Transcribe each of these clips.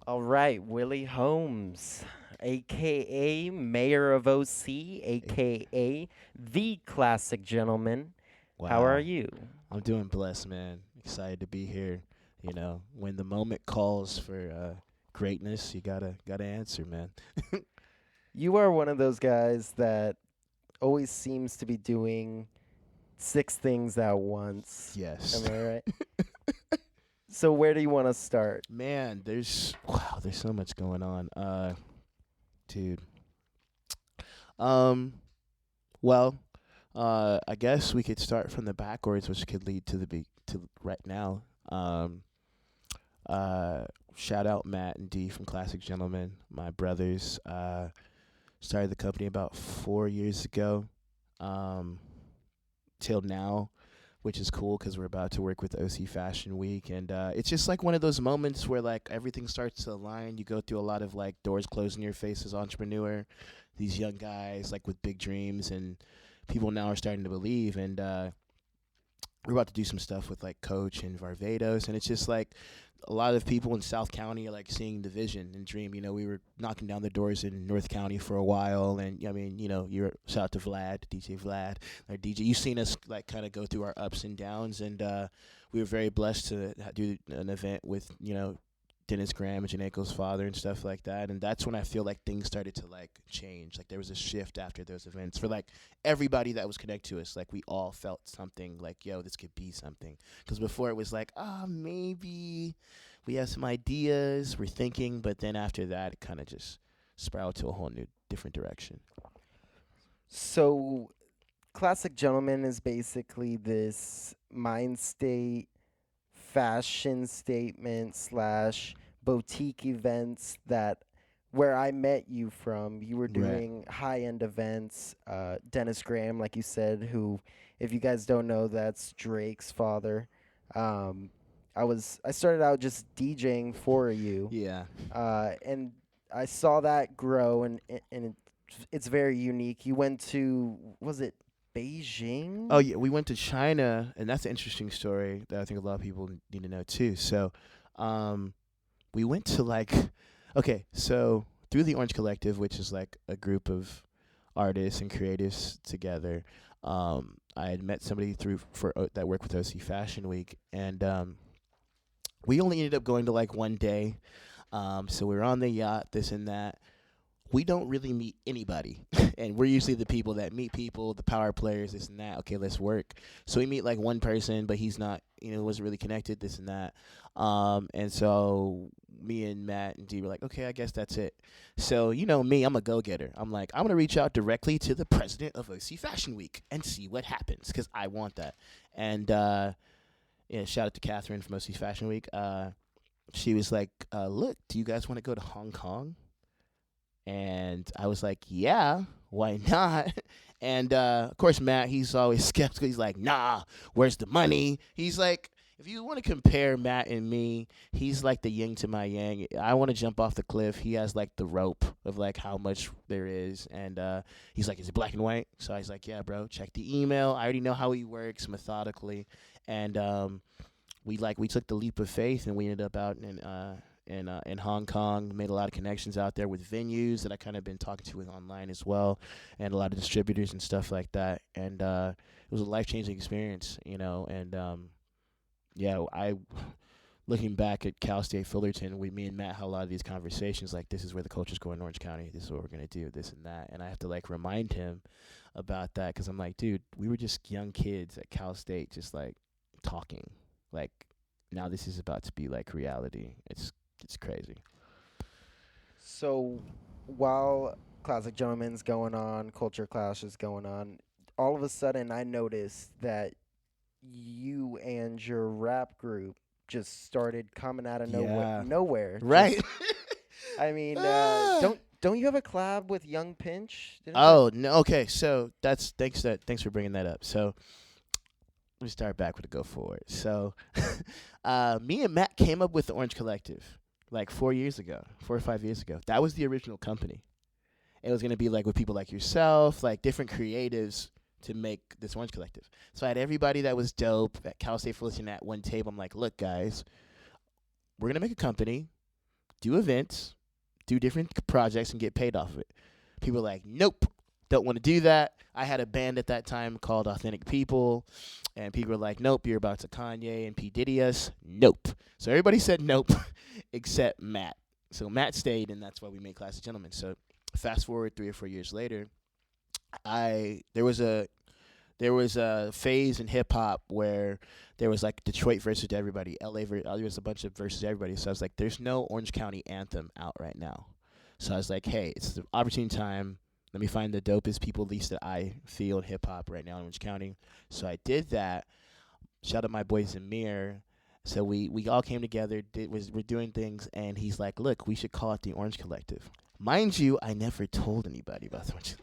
All right, Willie Holmes, AKA Mayor of OC, Eh, AKA the classic gentleman. How are Wow. you? I'm doing blessed, man. Excited to be here. When the moment calls for greatness, you gotta answer, man. You are one of those guys that always seems to be doing six things at once. Yes. Am I right? So where do you want to start? Man, there's so much going on. Dude. Um, well, I guess we could start from the backwards, which could lead to to right now. Um, uh, Shout out Matt and D from Classic Gentlemen, my brothers. Started the company about 4 years ago, um, till now, which is cool because we're about to work with OC Fashion Week, and it's just like one of those moments where like everything starts to align. You go through a lot of like doors closing your face as entrepreneur. These young guys like with big dreams, and people now are starting to believe, and we're about to do some stuff with like Coach and Varvatos, and it's just like a lot of people in South County are like seeing the vision and dream. We were knocking down the doors in North County for a while, and I mean, you're shout out to Vlad, DJ Vlad, our DJ. You've seen us like kind of go through our ups and downs, and we were very blessed to do an event with Dennis Graham and Janeko's father and stuff like that. And that's when I feel like things started to like change. Like there was a shift after those events for like everybody that was connected to us. Like we all felt something like, yo, this could be something. Because before it was like, maybe we have some ideas, we're thinking. But then after that, it kind of just spiraled to a whole new, different direction. So classic gentleman is basically this mind state fashion statement slash boutique events that where I met you from. You were Right. doing high end events. Dennis Graham, like you said, who, if you guys don't know, that's Drake's father. Um, I started out just DJing for you, Yeah. and I saw that grow, it's very unique. You went to, was it Oh Beijing? yeah, we went to China, and that's an interesting story that I think a lot of people need to know too. So, um, we went to like, okay, so through the Orange Collective, which is like a group of artists and creatives together. I had met somebody that worked with OC Fashion Week, and we only ended up going to like one day. So we were on the yacht, this and that. We don't really meet anybody, and we're usually the people that meet people, the power players, this and that. Okay, let's work. So we meet like one person, but he's not, wasn't really connected, this and that. And so me and Matt and D were like, okay, I guess that's it. So me, I'm a go getter. I'm like, I'm gonna reach out directly to the president of OC Fashion Week and see what happens because I want that. And yeah, shout out to Catherine from OC Fashion Week. She was like, look, do you guys want to go to Hong Kong? And I was like, yeah, why not? And of course, Matt, he's always skeptical. He's like, nah, where's the money? He's like, if you want to compare Matt and me, he's like the yin to my yang. I want to jump off the cliff. He has like the rope of like how much there is. And he's like, is it black and white? So I was like, yeah, bro, check the email. I already know how he works methodically. And we took the leap of faith and we ended up out in Hong Kong. Made a lot of connections out there with venues that I kind of been talking to with online as well, and a lot of distributors and stuff like that. And it was a life changing experience, And yeah, I looking back at Cal State Fullerton, me and Matt had a lot of these conversations like, this is where the culture's going in Orange County. This is what we're gonna do, this and that. And I have to like remind him about that because I'm like, dude, we were just young kids at Cal State, just like talking. Like now this is about to be like reality. It's crazy. So while Classic Gentleman's going on, Culture Clash is going on, all of a sudden I noticed that you and your rap group just started coming out of nowhere. Yeah. Nowhere. Right. Just, I mean, Ah. don't you have a collab with Young Pinch? Didn't that? Oh no. Okay. So that's thanks for bringing that up. So let me start back with the go forward. So, me and Matt came up with the Orange Collective like 4 years ago, 4 or 5 years ago. That was the original company. It was gonna be like with people like yourself, like different creatives to make this Orange Collective. So I had everybody that was dope at Cal State Fullerton at one table. I'm like, look, guys, we're gonna make a company. do events, do different projects, and get paid off of it. People were like, nope, don't want to do that. I had a band at that time called Authentic People, and people were like, nope, you're about to Kanye and P. Diddy us. Nope. So everybody said nope except Matt. So Matt stayed, and that's why we made Classic Gentlemen. So fast forward 3 or 4 years later, I there was a phase in hip hop where there was like Detroit versus everybody, LA there was a bunch of versus everybody. So I was like, there's no Orange County anthem out right now. So I was like, hey, it's the opportune time. Let me find the dopest people, at least that I feel in hip hop right now in Orange County. So I did that. Shout out my boy Zamir. So we all came together, we're doing things, and he's like, look, we should call it the Orange Collective. Mind you, I never told anybody about the Orange.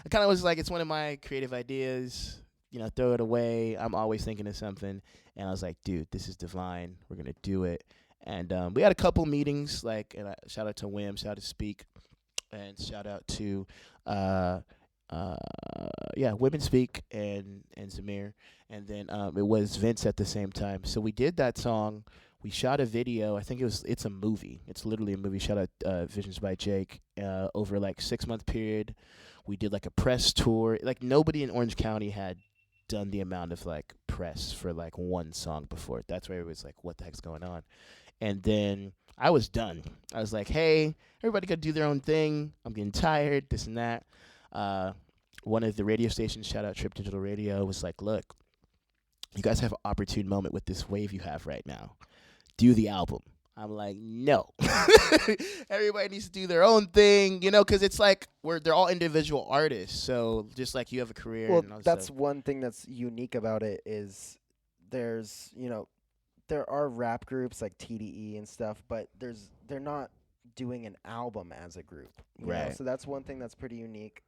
I kind of was like, it's one of my creative ideas. Throw it away. I'm always thinking of something. And I was like, dude, this is divine. We're going to do it. And we had a couple meetings. Shout out to Wim, shout out to Speak, and shout out to, Women Speak and Zamir. And then it was Vince at the same time. So we did that song. We shot a video. I think it's a movie. It's literally a movie. Shout out Visions by Jake. Over like 6-month period. We did like a press tour. Like nobody in Orange County had done the amount of like press for like one song before. That's where it was like, what the heck's going on? And then I was done. I was like, hey, everybody got to do their own thing. I'm getting tired, this and that. One of the radio stations, shout out Trip Digital Radio, was like, look, you guys have an opportune moment with this wave you have right now. Do the album. I'm like, no. Everybody needs to do their own thing, because it's like they're all individual artists. So just like you have a career. Well, and all that's stuff. one thing that's unique about it is there's, there are rap groups like TDE and stuff, but they're not doing an album as a group. You know? Right. So that's one thing that's pretty unique.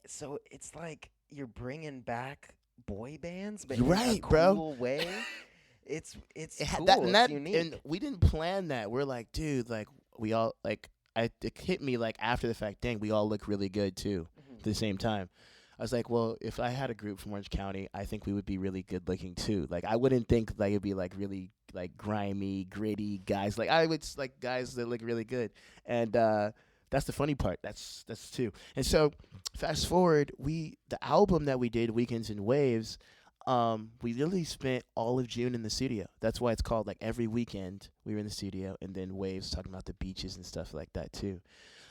So it's like you're bringing back boy bands, but You're in right, a bro. cool way. It's cool. It's unique. and we didn't plan that. We're like, dude, like we all like. It hit me like after the fact. Dang, we all look really good too. Mhm. At the same time, I was like, well, if I had a group from Orange County, I think we would be really good looking too. Like I wouldn't think like it'd be like really like grimy, gritty guys. Like I would like guys that look really good. And that's the funny part. That's too. And so fast forward, the album that we did, Weekends and Waves. We literally spent all of June in the studio. That's why it's called like every weekend we were in the studio, and then Waves talking about the beaches and stuff like that too.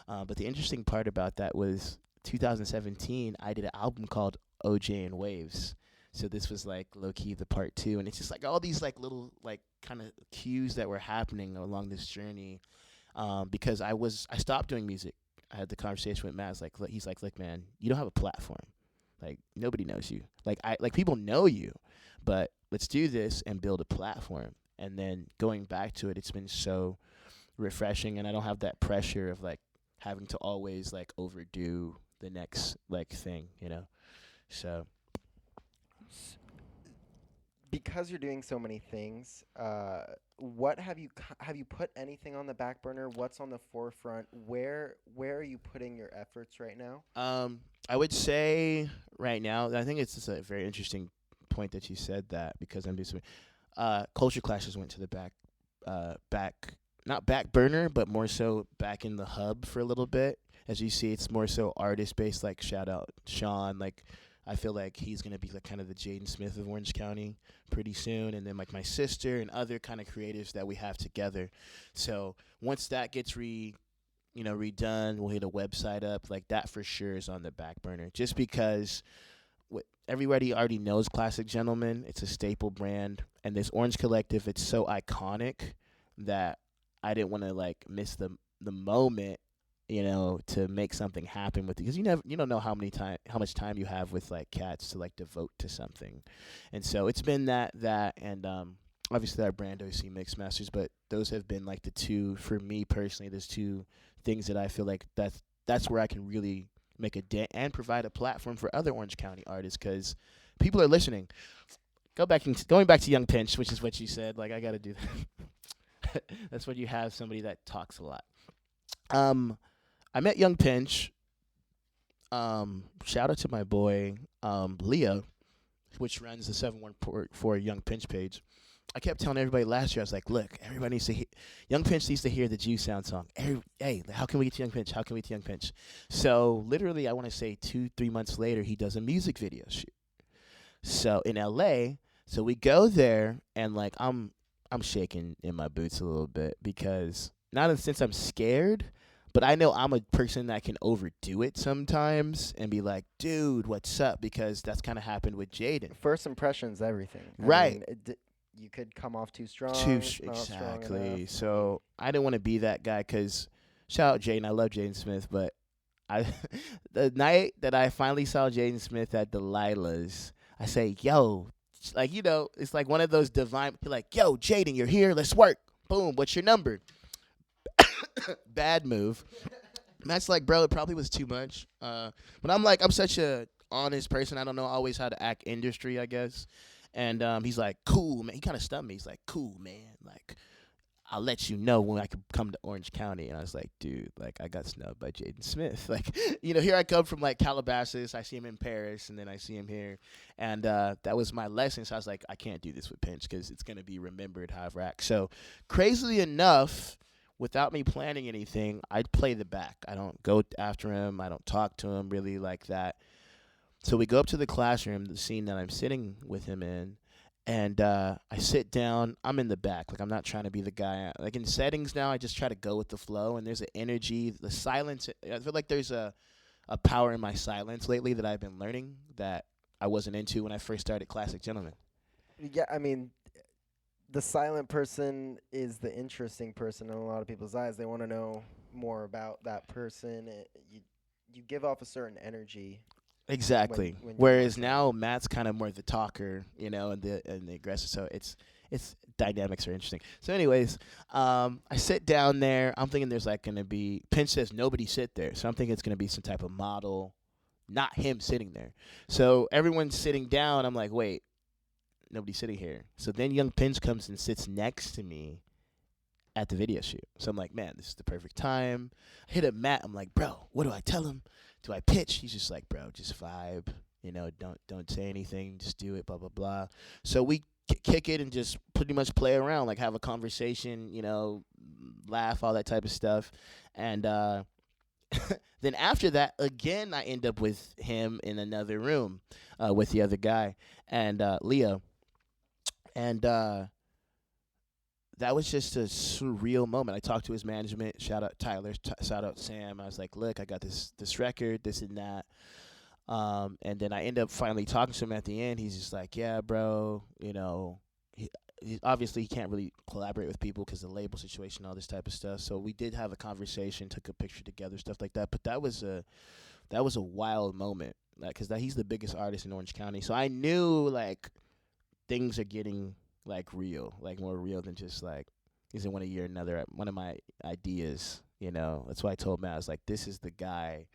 But the interesting part about that was 2017. I did an album called OJ and Waves. So this was like low key the part 2, and it's just like all these like little like kind of cues that were happening along this journey. Because I stopped doing music. I had the conversation with Matt. He's like, look, man, you don't have a platform. Like nobody knows you. Like people know you, but let's do this and build a platform. And then going back to it, it's been so refreshing, and I don't have that pressure of like having to always like overdo the next like thing, So Because you're doing so many things, what have you put anything on the back burner? What's on the forefront? Where are you putting your efforts right now? I would say right now, I think it's just a very interesting point that you said that, because I'm just culture clashes went to the not back burner, but more so back in the hub for a little bit. As you see, it's more so artist based. Like shout out Sean. Like I feel like he's gonna be like kind of the Jaden Smith of Orange County pretty soon, and then like my sister and other kind of creatives that we have together. So once that gets redone, we'll hit a website up. Like that for sure is on the back burner, just because everybody already knows Classic Gentlemen. It's a staple brand, and this Orange Collective, it's so iconic that I didn't want to like miss the moment, to make something happen with it, because you don't know how much time you have with like cats to like devote to something. And so it's been that and obviously our brand OC Mix Masters, but those have been like the two for me personally. There's two things that I feel like that's where I can really make a dent and provide a platform for other Orange County artists, because people are listening. Going back to Young Pinch, which is what you said. Like I got to do that. That's when you have somebody that talks a lot. I met Young Pinch. Shout out to my boy Leo, which runs the 714 Young Pinch page. I kept telling everybody last year, I was like, look, everybody needs to hear, Young Pinch needs to hear the Juice Sound song. Hey, how can we get to Young Pinch? How can we get to Young Pinch? So literally, I want to say 2-3 months later, he does a music video shoot. So in LA, so we go there, and like I'm shaking in my boots a little bit because not in the sense I'm scared, but I know I'm a person that can overdo it sometimes and be like, dude, what's up? Because that's kind of happened with Jaden. First impression's everything. I Right. mean, you could come off too strong, not strong Exactly. enough. So I didn't want to be that guy because shout out Jaden. I love Jaden Smith, but I the night that I finally saw Jaden Smith at Delilah's, I say, yo, like, it's like one of those divine, like, yo, Jaden, you're here. Let's work. Boom. What's your number? Bad move. Matt's like, bro, it probably was too much. But I'm like, I'm such a honest person. I don't know always how to act industry, I guess. And he's like, cool, man. He kind of stunned me. He's like, cool, man. Like, I'll let you know when I can come to Orange County. And I was like, dude, like, I got snubbed by Jaden Smith. Like, here I come from, like, Calabasas. I see him in Paris, and then I see him here. And that was my lesson. So I was like, I can't do this with Pinch because it's going to be remembered how I've racked. So, crazily enough, without me planning anything, I'd play the back. I don't go after him. I don't talk to him really like that. So we go up to the classroom, the scene that I'm sitting with him in, and I sit down. I'm in the back. Like, I'm not trying to be the guy. Like, in settings now, I just try to go with the flow, and there's an energy, the silence. I feel like there's a power in my silence lately that I've been learning that I wasn't into when I first started Classic Gentlemen. Yeah, I mean, the silent person is the interesting person in a lot of people's eyes. They want to know more about that person. You give off a certain energy. Exactly. When Whereas now Matt's kind of more the talker, and the aggressor. So it's dynamics are interesting. So anyways, I sit down there. I'm thinking there's like gonna be Pinch says nobody sit there. So I'm thinking it's gonna be some type of model, not him sitting there. So everyone's sitting down. I'm like, wait, nobody's sitting here. So then Young Pinch comes and sits next to me at the video shoot. So I'm like, man, this is the perfect time. I hit up Matt. I'm like, bro, what do I tell him? Do I pitch? He's just like, bro, just vibe. Don't say anything. Just do it. Blah blah blah. So we kick it and just pretty much play around, like have a conversation. Laugh, all that type of stuff. And then after that, again, I end up with him in another room with the other guy and Leo. And that was just a surreal moment. I talked to his management. Shout out Tyler. Shout out Sam. I was like, look, I got this record, this and that. And then I end up finally talking to him at the end. He's just like, yeah, bro. He obviously he can't really collaborate with people because of the label situation, all this type of stuff. So we did have a conversation, took a picture together, stuff like that. But that was a wild moment, because he's the biggest artist in Orange County. So I knew like things are getting like real, like more real than just like isn't one a year another. One of my ideas, that's why I told Matt, I was like, this is the guy.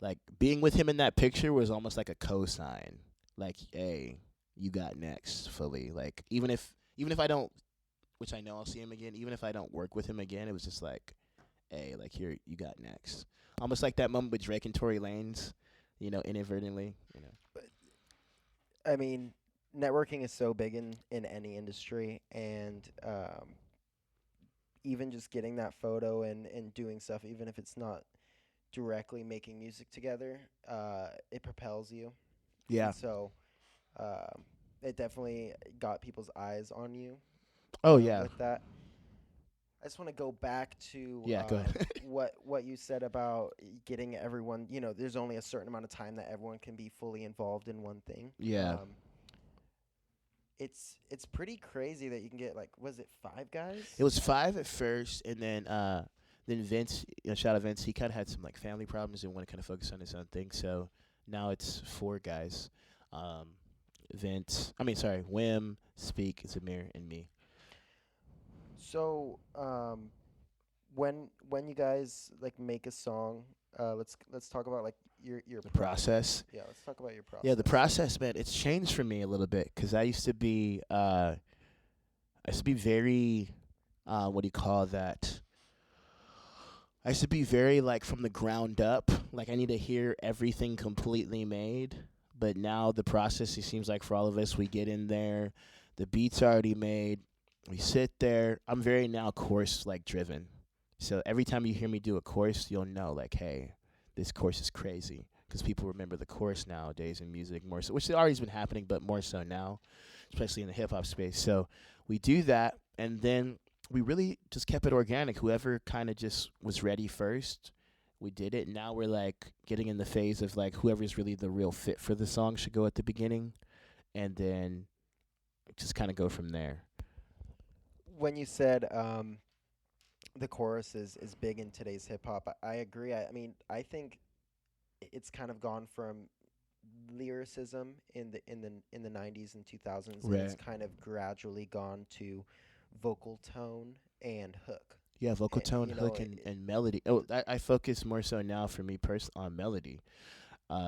Like being with him in that picture was almost like a cosign. Like, hey, you got next, Fulley. Like even if I don't, which I know I'll see him again, even if I don't work with him again, it was just like, hey, like here you got next. Almost like that moment with Drake and Tory Lanez, inadvertently, But I mean, networking is so big in any industry, and even just getting that photo and doing stuff, even if it's not directly making music together, it propels you. Yeah. And so it definitely got people's eyes on you. Oh yeah. With that, I just want to go back to Yeah, go ahead. what you said about getting everyone. There's only a certain amount of time that everyone can be fully involved in one thing. Yeah. It's pretty crazy that you can get, like, was it 5 guys? It was 5 at first, and then Vince, shout out Vince, he kind of had some like family problems and want to kind of focus on his own thing. So now it's 4 guys. Wim, Speak, Zamir, and me. So when you guys like make a song, let's talk about like your process. Yeah, let's talk about your process. Yeah, the process, man, it's changed for me a little bit because I used to be very, what do you call that? I used to be very like from the ground up. Like I need to hear everything completely made. But now the process, it seems like for all of us, we get in there. The beat's already made. We sit there. I'm very now chorus like driven. So every time you hear me do a chorus, you'll know like, hey, this chorus is crazy because people remember the chorus nowadays in music more so, which has always been happening, but more so now, especially in the hip hop space. So we do that, and then we really just kept it organic. Whoever kind of just was ready first, we did it. Now we're like getting in the phase of like whoever's really the real fit for the song should go at the beginning, and then just kind of go from there. When you said the chorus is big in today's hip hop, I agree. I mean, I think it's kind of gone from lyricism in the 90s and 2000s, and it's Right. kind of gradually gone to vocal tone and hook. Yeah, vocal tone, You know, hook, and melody. Oh, I focus more so now for me on melody,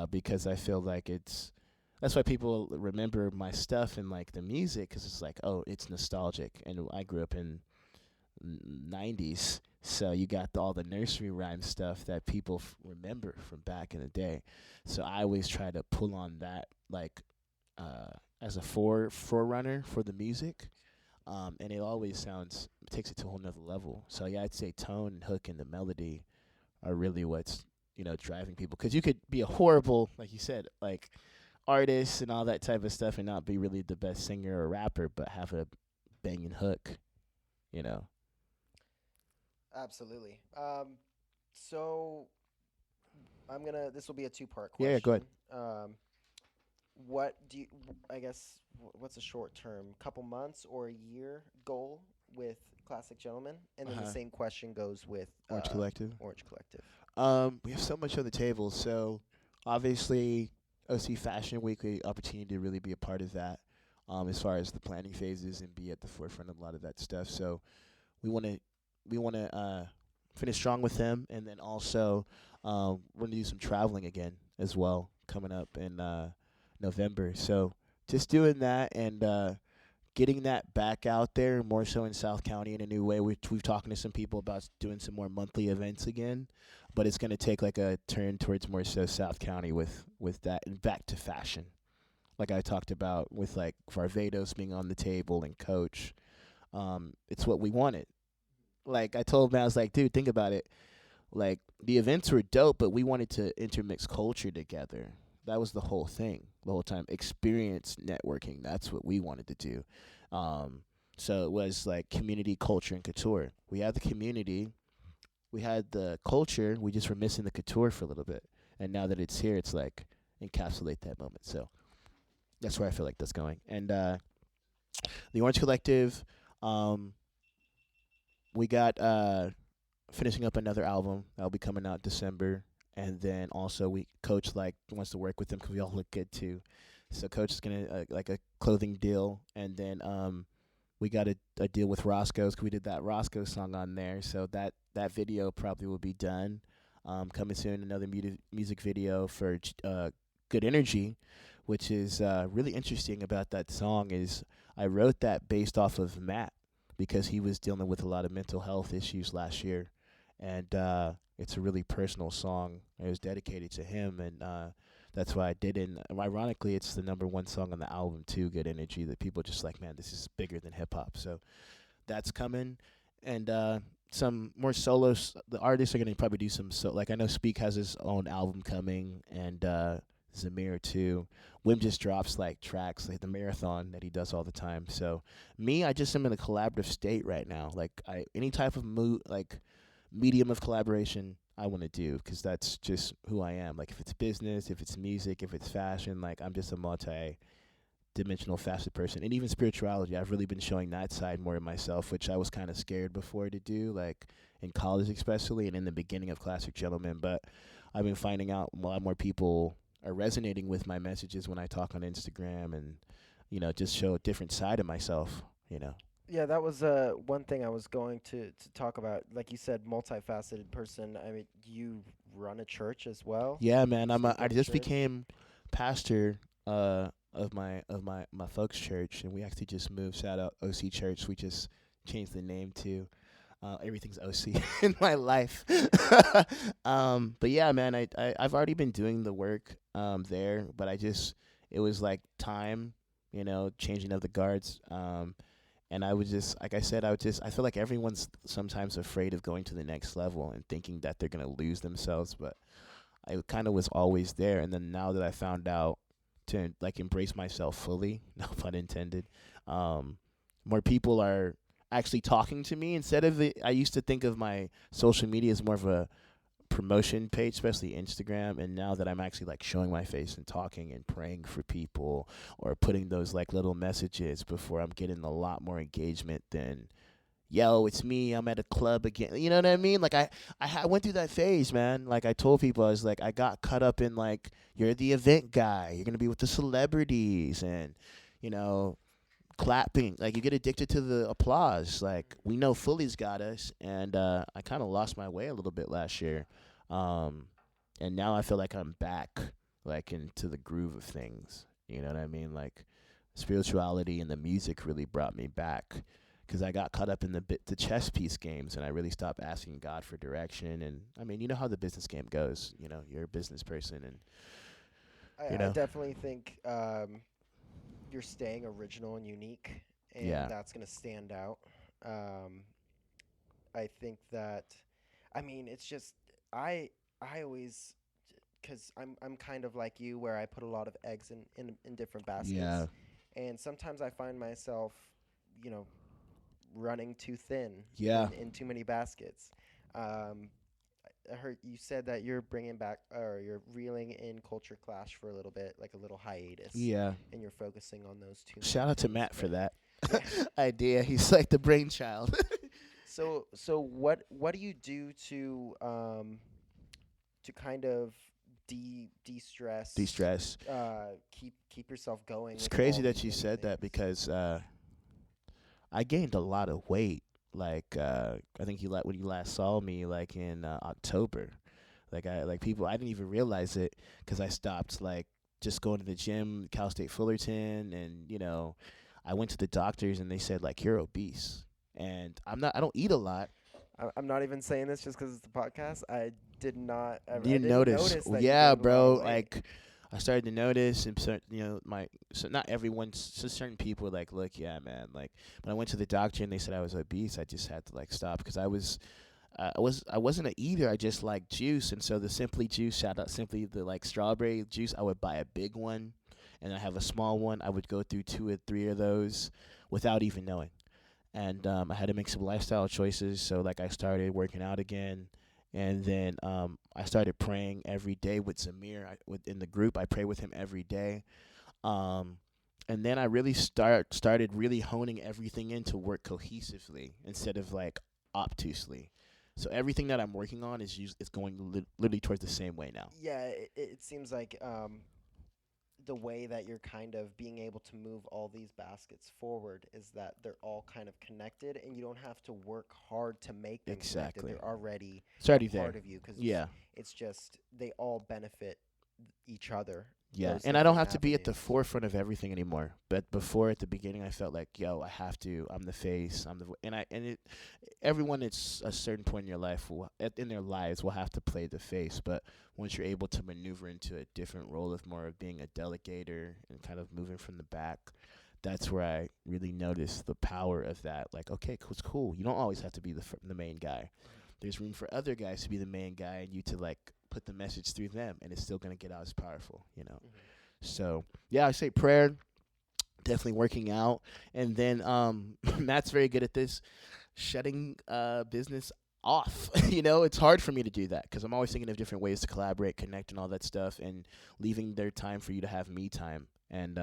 because I feel like that's why people remember my stuff and like the music because it's like, oh, it's nostalgic. And I grew up in 90s, so you got all the nursery rhyme stuff that people remember from back in the day. So I always try to pull on that like as a forerunner for the music. And it always takes it to a whole nother level. So yeah, I'd say tone and hook and the melody are really what's driving people. Because you could be a horrible, like you said, like artist and all that type of stuff, and not be really the best singer or rapper, but have a banging hook. You know. absolutely. So this will be a two-part Yeah, go ahead. question. What do you, I guess, what's a short term, couple months or a year goal with Classic Gentlemen? And Uh then the huh. same question goes with Orange Collective. Orange Collective. We have so much on the table. So obviously, OC Fashion Week, we opportunity to really be a part of that. As far as the planning phases and be at the forefront of a lot of that stuff. So we want to finish strong with them, and then also we're gonna do some traveling again as well coming up in November. So just doing that and getting that back out there more so in South County in a new way. We've talking to some people about doing some more monthly events again, but it's gonna take like a turn towards more so South County with that and back to fashion. Like I talked about with like Varvados being on the table and Coach, it's what we wanted. Like I told him, I was like, dude, think about it. Like the events were dope, but we wanted to intermix culture together. That was the whole thing, the whole time. Experience networking. That's what we wanted to do. Um, so it was like community, culture, and couture. We had the community, we had the culture. We just were missing the couture for a little bit. And now that it's here, it's like encapsulate that moment. So that's where I feel like that's going. And the Orange Collective, um, we got finishing up another album that'll be coming out December, and then also we Coach like wants to work with them because we all look good too. So Coach is gonna like a clothing deal, and then we got a deal with Roscos 'cause we did that Roscoe song on there. So that video probably will be done. Coming soon, another music video for Good Energy, which is really interesting about that song is I wrote that based off of Matt because he was dealing with a lot of mental health issues last year, and it's a really personal song. It was dedicated to him, and that's why I did it. And ironically, it's the number one song on the album too. Good Energy that people just like, man, this is bigger than hip hop. So that's coming, and some more solos. The artists are gonna probably do some like I know Speak has his own album coming, and Zamir too. Wim just drops like tracks like the marathon that he does all the time. So me, I just am in a collaborative state right now. Like any type of like medium of collaboration I want to do because that's just who I am. Like if it's business, if it's music, if it's fashion, like I'm just a multi-dimensional facet person. And even spirituality, I've really been showing that side more of myself, which I was kind of scared before to do, like in college especially, and in the beginning of Classic Gentlemen. But I've been finding out a lot more people are resonating with my messages when I talk on Instagram and just show a different side of myself. You know. Yeah, that was one thing I was going to talk about. Like you said, multifaceted person. I mean, you run a church as well. Yeah, You man. I speak at a just church. became pastor of my folks' church, and we actually just moved. Shout out OC Church. We just changed the name to everything's OC in my life. But yeah, man. I've already been doing the work there, but it was like time. changing of the guards. And I was just, like I said, I feel like everyone's sometimes afraid of going to the next level and thinking that they're going to lose themselves. But I kind of was always there. And then now that I found out to like embrace myself fully, no pun intended, um, more people are actually talking to me instead of I used to think of my social media as more of a promotion page, especially Instagram. And now that I'm actually like showing my face and talking and praying for people or putting those like little messages before, I'm getting a lot more engagement than, yo, it's me, I'm at a club again. You know what I mean? Like I went through that phase, man. Like I told people, I was like, I got caught up in like, you're the event guy, you're gonna be with the celebrities, and you know clapping. Like you get addicted to the applause. Like we know Fulley's got us, and I kind of lost my way a little bit last year, um, and now I feel like I'm back, like into the groove of things. You know what I mean? Like spirituality and the music really brought me back. Because I got caught up in the chess piece games, and I really stopped asking God for direction. And I mean, you know how the business game goes. You're a business person, and you I know, definitely think you're staying original and unique, and yeah, that's going to stand out. Um, I think that, I mean, it's just I always, because I'm kind of like you, where I put a lot of eggs in different yeah, baskets, and sometimes I find myself, you know, running too thin yeah, in too many baskets. Um, I heard you said that you're bringing back, or you're reeling in Culture Clash for a little bit, like a little hiatus, yeah. and you're focusing on those two Shout main out to things. Matt for But that yeah, idea. He's like the brainchild. so what do you do to kind of de-stress, De-stress. keep yourself going It's with crazy all that these you many said that things? because I gained a lot of weight. Like I think you when you last saw me like in October. Like people I didn't even realize it because I stopped like just going to the gym, Cal State Fullerton, and I went to the doctors and they said like you're obese. And I don't eat a lot. I'm not even saying this just because it's the podcast. I did not ever, You I didn't didn't notice? notice Well, that you yeah, gained a lot of bro. weight. Like, I started to notice, and my so not everyone, so certain people were like, look, yeah, man. Like, when I went to the doctor and they said I was obese, I just had to like stop because I wasn't an eater. I just like juice, and so the Simply juice, shout out Simply, the like strawberry juice. I would buy a big one, and I have a small one. I would go through 2 or 3 of those without even knowing, and I had to make some lifestyle choices. So like I started working out again, and then I started praying every day with Zamir. In the group, I pray with him every day. Um, and then I really started really honing everything in to work cohesively instead of like obtusely. So everything that I'm working on is going literally towards the same way now. Yeah, it seems like the way that you're kind of being able to move all these baskets forward is that they're all kind of connected, and you don't have to work hard to make them connected. Exactly. They're already It's a already there. part of you, because Yeah. it's just they all benefit each other, Yeah, those and I don't different have to be at the avenues. forefront of everything anymore. But before, at the beginning, I felt like, yo, I have to. I'm the face. Everyone at a certain point in your life in their lives will have to play the face. But once you're able to maneuver into a different role of more of being a delegator and kind of moving from the back, that's where I really noticed the power of that. Like, okay, it's cool. You don't always have to be the main guy. There's room for other guys to be the main guy and you to like put the message through them, and it's still gonna get out as powerful. Hmm. So yeah, I say prayer, definitely working out, and then Matt's very good at this, shutting business off. It's hard for me to do that because I'm always thinking of different ways to collaborate, connect, and all that stuff, and leaving their time for you to have me time, and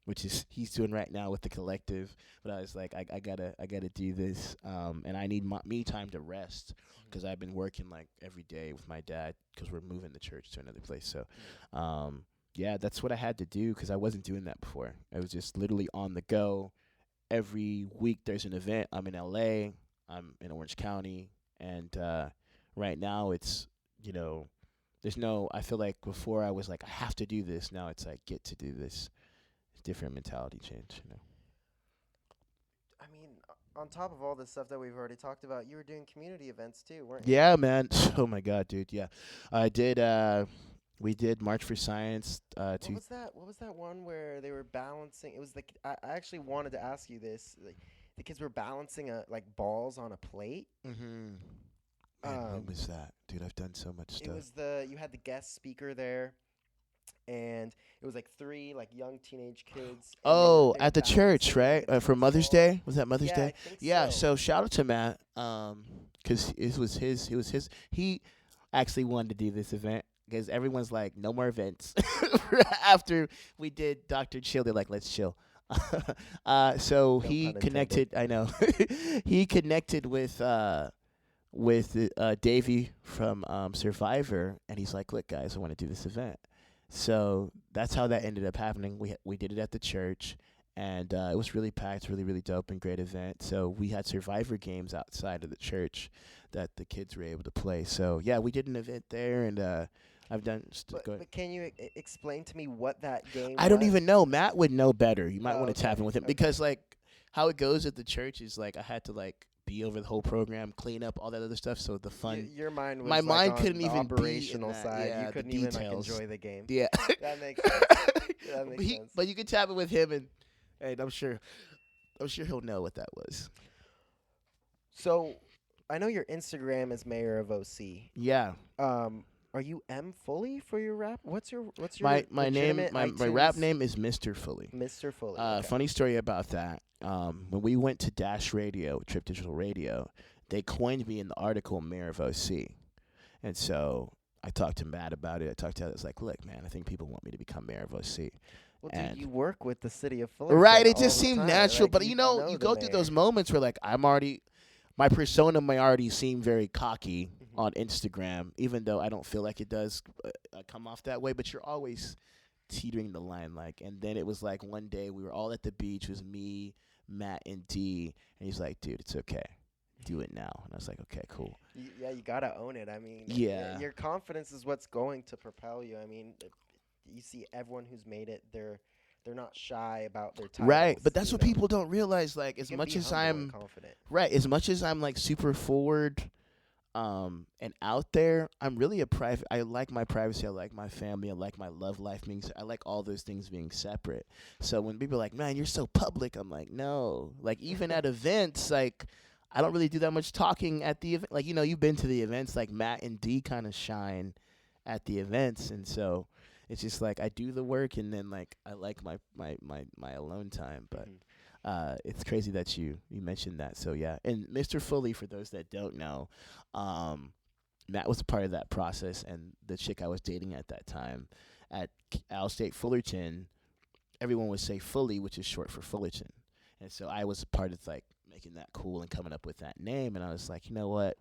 which is he's doing right now with the collective. But I was like, I gotta do this, and I need me time to rest because I've been working like every day with my dad because we're moving the church to another place. So, Hmm. yeah, that's what I had to do because I wasn't doing that before. I was just literally on the go. Every week there's an event. I'm in LA. I'm in Orange County, and right now it's you know there's no. I feel like before I was like I have to do this. Now it's like get to do this. Different mentality change. I mean, on top of all this stuff that we've already talked about, you were doing community events too, weren't you? Yeah, man. Oh my god, dude. Yeah, I did. We did March for Science. What was that? What was that one where they were balancing? It was like I actually wanted to ask you this. Like, the kids were balancing like balls on a plate. Mm-hmm. Man, when Um, was that, dude? I've done so much it stuff. was you had the guest speaker there, and it was like three like young teenage kids, and Oh, they were at the church, balancing like right? a For tennis Mother's ball. Day? Was that Mother's Yeah, I Day? think Yeah. so. So shout out to Matt, because it was his. It was his. He actually wanted to do this event because everyone's like, no more events. After we did Dr. Chill, they're like, let's chill. So No he pun intended. connected. I know. He connected with Davey from Survivor, and he's like, "Look, guys, I want to do this event." So that's how that ended up happening. We did it at the church, and it was really packed, really really dope and great event. So we had Survivor games outside of the church that the kids were able to play. So yeah, we did an event there, and I've done. But Go ahead. but can you explain to me what that game I don't was? even know. Matt would know better. You might Oh, want to tap okay. in with him Okay. because like how it goes at the church is like I had to like be over the whole program, clean up all that other stuff. So the fun, Your mind my was like mind on couldn't the even be in operational that. side. You Yeah, the couldn't even like details. enjoy the game. Yeah. That makes sense. That makes sense. But you can tap it with him, and I'm sure he'll know what that was. So, I know your Instagram is Mayor of OC. Yeah. Are you M Fully for your rap? What's your My name legitimate my rap iTunes? name is Mr. Fully. Mr. Fully. Okay. Funny story about that. When we went to Dash Radio, Trip Digital Radio, they coined me in the article Mayor of OC. And so I talked to Matt about it. I talked to him. I was like, look, man, I think people want me to become Mayor of OC. Well, dude, And you work with the city of right, Fullerton it all just the seemed time. natural. Like But you you know the go through those mayor. moments where like my persona may already seem very cocky Mhm. on Instagram, even though I don't feel like it does come off that way. But you're always teetering the line, like. And then it was like one day we were all at the beach. It was me, Matt, and D, and he's like, "Dude, it's okay, do it now." And I was like, "Okay, cool." Yeah, you gotta own it. I mean, Yeah. your confidence is what's going to propel you. I mean, you see everyone who's made it. They're not shy about their Right, titles. but that's what people don't realize. Like, You as can much be as humble and I'm confident. right, as much as I'm like super forward, and out there, I'm really a private. I like my privacy. I like my family. I like my love life being. I like all those things being separate. So when people are like, "Man, you're so public," I'm like, "No." Like even at events, like I don't really do that much talking at the event. Like you've been to the events. Like Matt and D kind of shine at the events, and so it's just like I do the work, and then like I like my alone time, but. Mhm. It's crazy that you mentioned that. So yeah, and Mr. Fully, for those that don't know, Matt was a part of that process, and the chick I was dating at that time at Al State Fullerton, everyone would say Fully, which is short for Fullerton, and so I was a part of like making that cool and coming up with that name, and I was like, you know what,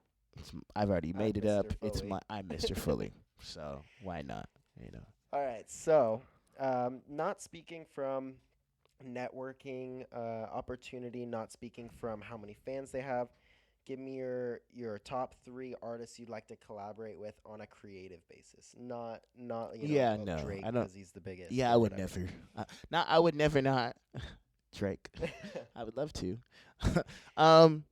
I've already I'm made it Mr. up. Fully. I'm Mr. Fully, so why not? You know. All right. So, not speaking from networking opportunity, not speaking from how many fans they have. Give me your top three artists you'd like to collaborate with on a creative basis. Not Yeah, of no, Drake I don't. because he's the biggest Yeah, I or would whatever. never. Not. I would never not. Drake. I would love to. um.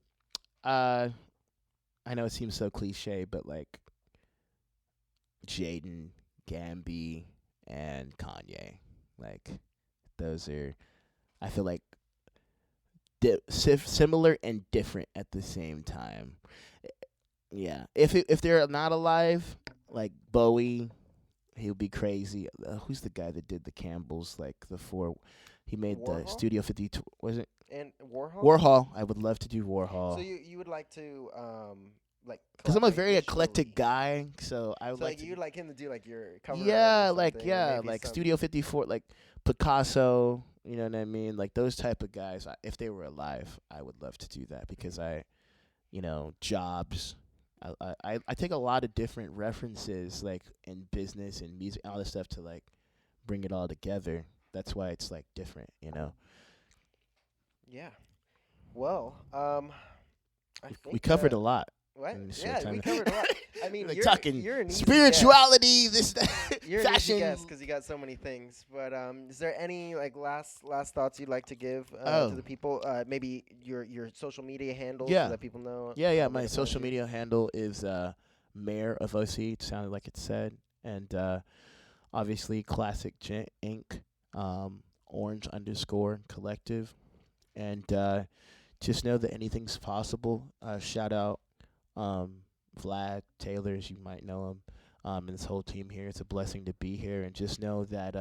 I know it seems so cliche, but like Jaden, Gamby, and Kanye, like those are. I feel like similar and different at the same time. Yeah. If they're not alive, like Bowie, he'll be crazy. Who's the guy that did the Campbells? Like the four, he made the Warhol Studio 52. Was it and Warhol. Warhol? I would love to do So Warhol you would like to like because I'm a collaborate very eclectic digitally. guy. So I would So like like to. you'd like him to do like your cover art or Yeah, something, or maybe like some. Studio 54, like Picasso. You know what I mean? Like those type of guys. If they were alive, I would love to do that because Jobs. I take a lot of different references like in business and music and all this stuff to like bring it all together. That's why it's like different. Yeah. Well, I We think covered a lot what? in this short Yeah, time. we covered a lot. I mean, like you're talking you're an easy guest. spirituality, this You're an easy fashion. guest because you got so many things. But is there any like last thoughts you'd like to give to Oh, the people? Maybe your social media handles so yeah. that people know Yeah. how they My to find social you. media handle is Mayor of OC. It sounded like it said, and Obviously, Classic Gent Inc. Orange underscore collective, and just know that anything's possible. Shout out Vlad Taylor, as you might know him, and this whole team here. It's a blessing to be here, and just know that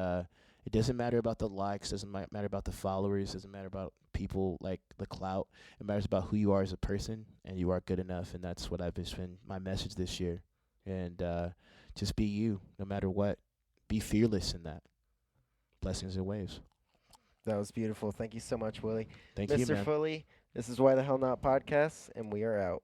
it doesn't matter about the likes, doesn't matter about the followers, doesn't matter about people like the clout. It matters about who you are as a person, and you are good enough, and that's what I've just been my message this year. And just be you, no matter what. Be fearless in that. Blessings and waves. That was beautiful. Thank you so much, Willie. Thank you, Mr. man. Fulley, this is Why the Hell Not Podcast, and we are out.